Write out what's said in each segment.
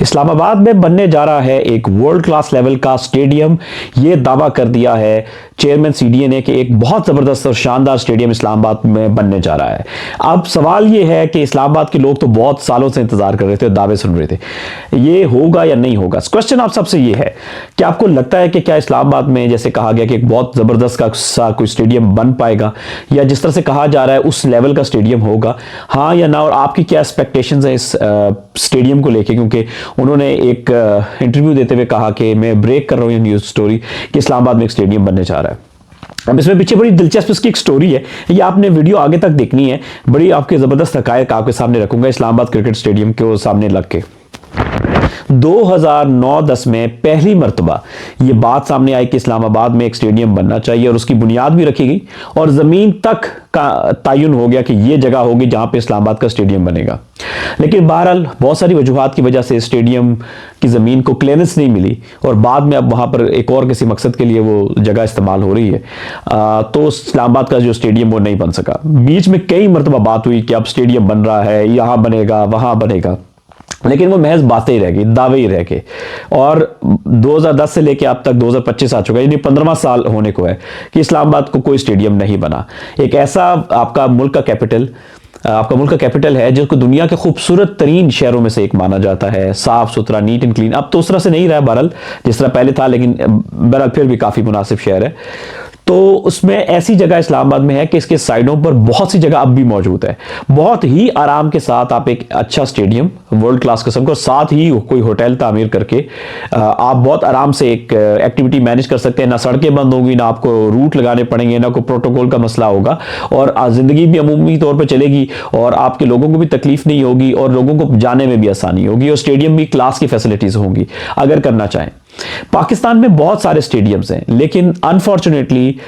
इस्लामाबाद में बनने जा रहा है एक वर्ल्ड क्लास लेवल का स्टेडियम। ये दावा कर दिया है चेयरमैन सीडीए ने कि एक बहुत ज़बरदस्त और शानदार स्टेडियम इस्लामाबाद में बनने जा रहा है। अब सवाल ये है कि इस्लामाबाद के लोग तो बहुत सालों से इंतजार कर रहे थे, दावे सुन रहे थे, ये होगा या नहीं होगा। क्वेश्चन आप सबसे ये है कि आपको लगता है कि क्या इस्लामाबाद में जैसे कहा गया कि एक बहुत ज़बरदस्त का सा कोई स्टेडियम बन पाएगा, या जिस तरह से कहा जा रहा है उस लेवल का स्टेडियम होगा, हाँ या ना? और आपकी क्या एक्सपेक्टेशंस है इस स्टेडियम को लेके? क्योंकि उन्होंने एक इंटरव्यू देते हुए कहा कि मैं ब्रेक कर रहा हूँ ये न्यूज़ स्टोरी कि इस्लामाबाद में एक स्टेडियम बनने जा रहा है। अब इसमें पीछे बड़ी दिलचस्प इसकी एक स्टोरी है, ये आपने वीडियो आगे तक देखनी है। बड़ी आपके ज़बरदस्त हकायक आपके सामने रखूंगा इस्लामाबाद क्रिकेट स्टेडियम के सामने लग के। 2009-10 में पहली मर्तबा ये बात सामने आई कि इस्लामाबाद में एक स्टेडियम बनना चाहिए और उसकी बुनियाद भी रखी गई और ज़मीन तक का तयन हो गया कि ये जगह होगी जहां पे इस्लामाबाद का स्टेडियम बनेगा। लेकिन बहरहाल बहुत सारी वजूहात की वजह से स्टेडियम की ज़मीन को क्लियरेंस नहीं मिली और बाद में अब वहाँ पर एक और किसी मकसद के लिए वो जगह इस्तेमाल हो रही है, तो इस्लामाबाद का जो स्टेडियम वो नहीं बन सका। बीच में कई मरतबा बात हुई कि अब स्टेडियम बन रहा है, यहाँ बनेगा वहाँ बनेगा, लेकिन वो महज बातें ही रह गई, दावे ही रह गए। और 2010 से लेकर अब तक 2025 आ चुका है, यानी 15वां साल होने को है कि इस्लामाबाद को कोई स्टेडियम नहीं बना। एक ऐसा आपका मुल्क का कैपिटल है जिसको दुनिया के खूबसूरत तरीन शहरों में से एक माना जाता है, साफ सुथरा, नीट एंड क्लीन। अब तो उस तरह से नहीं रहा बहरहाल जिस तरह पहले था, लेकिन बहरहाल फिर भी काफी मुनासिब शहर है। तो उसमें ऐसी जगह इस्लामाबाद में है कि इसके साइडों पर बहुत सी जगह अब भी मौजूद है। बहुत ही आराम के साथ आप एक अच्छा स्टेडियम वर्ल्ड क्लास किस्म का, साथ ही कोई होटल तामीर करके आप बहुत आराम से एक एक्टिविटी मैनेज कर सकते हैं। ना सड़कें बंद होंगी, ना आपको रूट लगाने पड़ेंगे, ना कोई प्रोटोकॉल का मसला होगा, और जिंदगी भी अमूमी तौर पर चलेगी और आपके लोगों को भी तकलीफ नहीं होगी और लोगों को जाने में भी आसानी होगी, और स्टेडियम भी क्लास की फैसिलिटीज होंगी अगर करना चाहें। पाकिस्तान में बहुत सारे स्टेडियम्स हैं, लेकिन अनफॉर्चुनेटली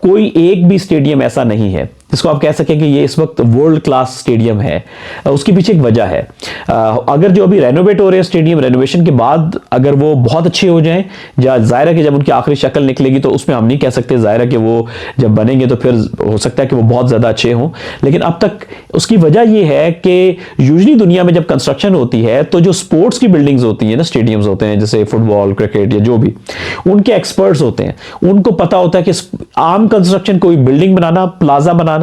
कोई एक भी स्टेडियम ऐसा नहीं है जिसको आप कह सकें कि ये इस वक्त वर्ल्ड क्लास स्टेडियम है। उसके पीछे एक वजह है। अगर जो अभी रेनोवेट हो रहे हैं स्टेडियम, रेनोवेशन के बाद अगर वो बहुत अच्छे हो जाएं, या ज़ाहिर है कि जब उनकी आखिरी शक्ल निकलेगी तो उसमें हम नहीं कह सकते, ज़ाहिर है कि वो जब बनेंगे तो फिर हो सकता है कि वो बहुत ज़्यादा अच्छे हों, लेकिन अब तक उसकी वजह ये है कि यूजली दुनिया में जब कंस्ट्रक्शन होती है तो जो स्पोर्ट्स की बिल्डिंग्स होती हैं ना, स्टेडियम्स होते हैं जैसे फुटबॉल, क्रिकेट या जो भी, उनके एक्सपर्ट्स होते हैं, उनको पता होता है कि आम कंस्ट्रक्शन, कोई बिल्डिंग बनाना, प्लाजा बनाना,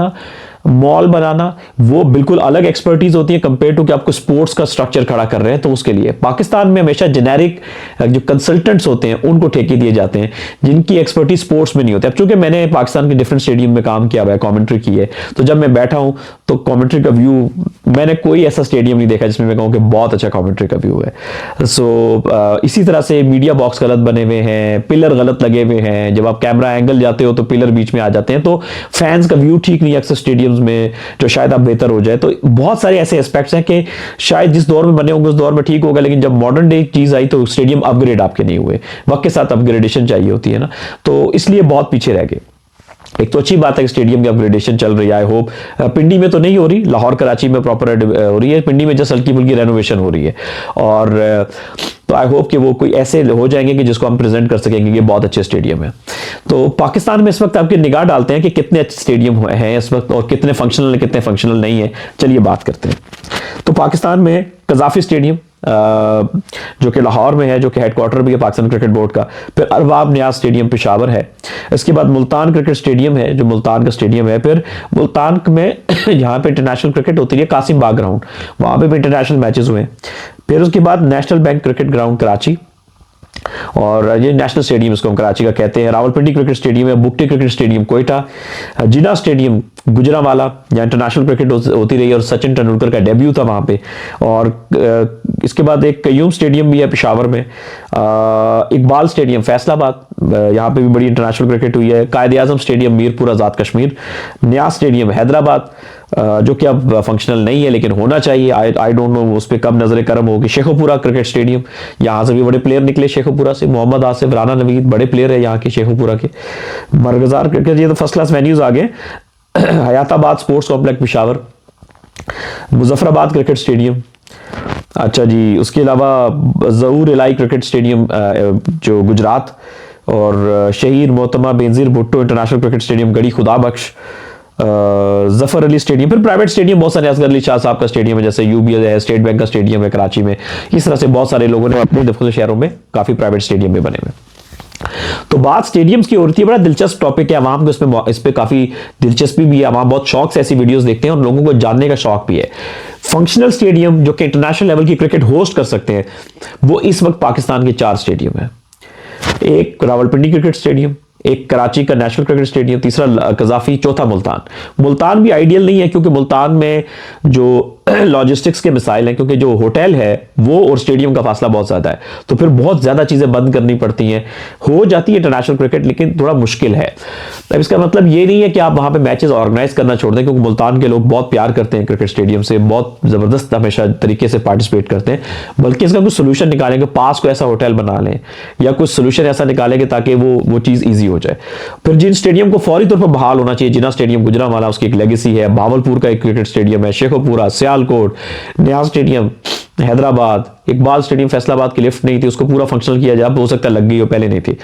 मॉल बनाना, वो बिल्कुल अलग एक्सपर्टीज होती है कंपेयर टू कि आपको स्पोर्ट्स का स्ट्रक्चर खड़ा कर रहे हैं। तो उसके लिए पाकिस्तान में हमेशा जेनेरिक जो कंसल्टेंट्स होते हैं उनको ठेके दिए जाते हैं जिनकी एक्सपर्टीज स्पोर्ट्स में नहीं होती। अब चूंकि मैंने पाकिस्तान के डिफरेंट स्टेडियम में काम किया हुआ है, कमेंट्री की है, तो जब मैं बैठा हूं तो कमेंट्री का व्यू, मैंने कोई ऐसा स्टेडियम नहीं देखा जिसमें मैं कहूँ कि बहुत अच्छा कमेंट्री का व्यू है। सो इसी तरह से मीडिया बॉक्स गलत बने हुए हैं, पिलर गलत लगे हुए हैं, जब आप कैमरा एंगल जाते हो तो पिलर बीच में आ जाते हैं, तो फैंस का व्यू ठीक नहीं है अक्सर स्टेडियम में, जो शायद अब बेहतर हो जाए। तो बहुत सारे ऐसे एस्पेक्ट्स हैं कि शायद जिस दौर में बने होंगे उस दौर में ठीक होगा, लेकिन जब मॉडर्न डे चीज आई तो स्टेडियम अपग्रेड आपके नहीं हुए। वक्त के साथ अपग्रेडेशन चाहिए होती है ना, तो इसलिए बहुत पीछे रह गए। एक तो अच्छी बात है कि स्टेडियम की अपग्रेडेशन चल रही है। आई होप पिंडी में तो नहीं हो रही, लाहौर कराची में प्रॉपर हो रही है, पिंडी में जस्ट हल्की फुल्की रेनोवेशन हो रही है, और तो आई होप कि वो कोई ऐसे हो जाएंगे कि जिसको हम प्रेजेंट कर सकेंगे कि बहुत अच्छे स्टेडियम है। तो पाकिस्तान में इस वक्त आपकी निगाह डालते हैं कि कितने अच्छे स्टेडियम हैं इस वक्त और कितने फंक्शनल है, कितने फंक्शनल नहीं है। चलिए बात करते हैं। तो पाकिस्तान में कज़ाफी स्टेडियम जो कि लाहौर में है, जो कि हेडक्वार्टर भी है पाकिस्तान क्रिकेट बोर्ड का। फिर अरबाब नियाज स्टेडियम पेशावर है। इसके बाद मुल्तान क्रिकेट स्टेडियम है जो मुल्तान का स्टेडियम है। फिर मुल्तान में जहाँ पे इंटरनेशनल क्रिकेट होती है, कासिम बाग ग्राउंड, वहाँ पे भी इंटरनेशनल मैचेस हुए। फिर उसके बाद national bank cricket ground Karachi, और ये नेशनल स्टेडियम इसको हम कराची का कहते हैं। रावलपिंडी क्रिकेट स्टेडियम है, बुकटी क्रिकेट स्टेडियम कोयटा, जिना स्टेडियम गुजरांवाला, जहाँ इंटरनेशनल क्रिकेट होती रही और सचिन तेंदुलकर का डेब्यू था वहाँ पे। और इसके बाद एक कयूम स्टेडियम भी है पेशावर में, इकबाल स्टेडियम फैसलाबाद, यहाँ पे भी बड़ी इंटरनेशनल क्रिकेट हुई है। कायद आजम स्टेडियम मीरपुर आज़ाद कश्मीर, न्याज स्टेडियम हैदराबाद, जो कि अब फंक्शनल नहीं है लेकिन होना चाहिए। आई डोंट नो उस पर कब नजर करम होगी। शेखोपुरा क्रिकेट स्टेडियम, यहाँ से भी बड़े प्लेयर निकले शेखोपुरा से, मोहम्मद आसिफ, राना नवीद, बड़े प्लेयर है यहाँ के शेखोपुरा के। मरगजार क्रिकेट, ये तो फर्स्ट क्लास वेन्यूज आ गए। Hayatabad sports complex Peshawar, Muzaffarabad cricket stadium, अच्छा जी, उसके अलावा ज़हूर इलाई क्रिकेट स्टेडियम जो गुजरात, और शहीद मोहतरमा Benazir Bhutto international cricket stadium गढ़ी खुदा बख्श, जफर अली स्टेडियम, फिर प्राइवेट स्टेडियम बहुत सारे, असगर अली शाह साहब का स्टेडियम है, जैसे यूबीएस है, स्टेट बैंक का स्टेडियम है कराची में। इस तरह से बहुत सारे लोगों ने अपने मुख्तलिफ शहरों में काफी प्राइवेट स्टेडियम भी बने हुए। तो बात स्टेडियम्स की होती है, बड़ा दिलचस्प टॉपिक है, आवाम को इसमें इस पे काफी दिलचस्पी भी है, आवाम बहुत शौक से ऐसी वीडियोस देखते हैं और लोगों को जानने का शौक भी है। फंक्शनल स्टेडियम जो कि इंटरनेशनल लेवल की क्रिकेट होस्ट कर सकते हैं, वो इस वक्त पाकिस्तान के 4 स्टेडियम है। एक रावलपिंडी क्रिकेट स्टेडियम, एक कराची का नेशनल क्रिकेट स्टेडियम, तीसरा कजाफी, चौथा मुल्तान। मुल्तान भी आइडियल नहीं है क्योंकि मुल्तान में जो लॉजिस्टिक्स के मिसाइल हैं, क्योंकि जो होटल है वो और स्टेडियम का फासला बहुत ज़्यादा है, तो फिर बहुत ज़्यादा चीज़ें बंद करनी पड़ती हैं। हो जाती है इंटरनेशनल क्रिकेट लेकिन थोड़ा मुश्किल है। अब इसका मतलब ये नहीं है कि आप वहाँ पे मैचेस ऑर्गेनाइज करना छोड़ दें, क्योंकि मुल्तान के लोग बहुत प्यार करते हैं क्रिकेट स्टेडियम से, बहुत ज़बरदस्त हमेशा तरीके से पार्टिसिपेट करते हैं, बल्कि इसका कुछ सोल्यूशन निकालेंगे, पास को ऐसा होटल बना लें या कुछ सोल्यूशन ऐसा निकालेंगे ताकि वो चीज़ ईजी हो जाए। फिर जिन स्टेडियम को फौरी तौर पर बहाल होना चाहिए, जिना स्टेडियम गुजरांवाला, उसकी एक लेगेसी है, भावलपुर का एक क्रिकेट स्टेडियम है, शेखोपुरा, सियालकोट, न्याज स्टेडियम हैदराबाद, इकबाल स्टेडियम फैसलाबाद की लिफ्ट नहीं थी, उसको पूरा फंक्शनल किया जाए, हो सकता है लग गई हो, पहले नहीं थी।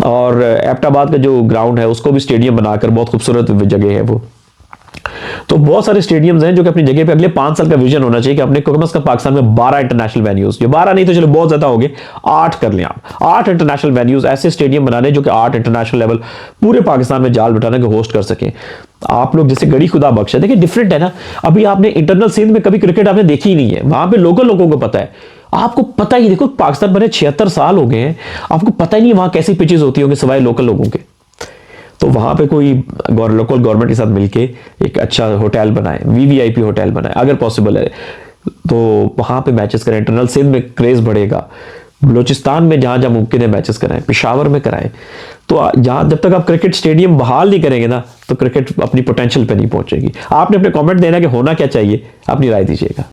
और एबटाबाद का जो ग्राउंड है उसको भी स्टेडियम बनाकर बहुत खूबसूरत जगह है वो। तो बहुत सारे स्टेडियम्स हैं जो कि अपनी जगह पे अगले 5 साल का विजन होना चाहिए कि अपने कम से कम पाकिस्तान में 12 इंटरनेशनल वेन्यूज, जो 12 नहीं तो चलो बहुत ज्यादा हो गए, 8 कर लें आप, 8 इंटरनेशनल वेन्यूज, ऐसे स्टेडियम बनाने जो कि 8 इंटरनेशनल लेवल पूरे पाकिस्तान में जाल बिठाने के होस्ट कर सकें। आप लोग जैसे गड़ी खुदा बख्श है, देखिए डिफरेंट है ना। अभी आपने इंटरनल सिंध में कभी क्रिकेट आपने देखी ही नहीं है, वहां पे लोकल लोगों को पता है, आपको पता ही, देखो पाकिस्तान बने 76 साल हो गए हैं, आपको पता ही नहीं वहां कैसी पिचेस होती होंगी सिवाय लोकल लोगों के। तो वहां पे कोई लोकल गवर्नमेंट के साथ मिलके एक अच्छा होटल बनाए, वीवीआईपी होटल बनाए अगर पॉसिबल है, तो वहां पे मैचेस करें। इंटरनल सिंध में क्रेज बढ़ेगा, बलोचिस्तान में जहां जहां मुमकिन है मैचेस कराएं, पेशावर में कराएं। तो जहां जब तक आप क्रिकेट स्टेडियम बहाल नहीं करेंगे ना, तो क्रिकेट अपनी पोटेंशियल पे नहीं पहुंचेगी। आपने अपने कमेंट देना कि होना क्या चाहिए, अपनी राय दीजिएगा।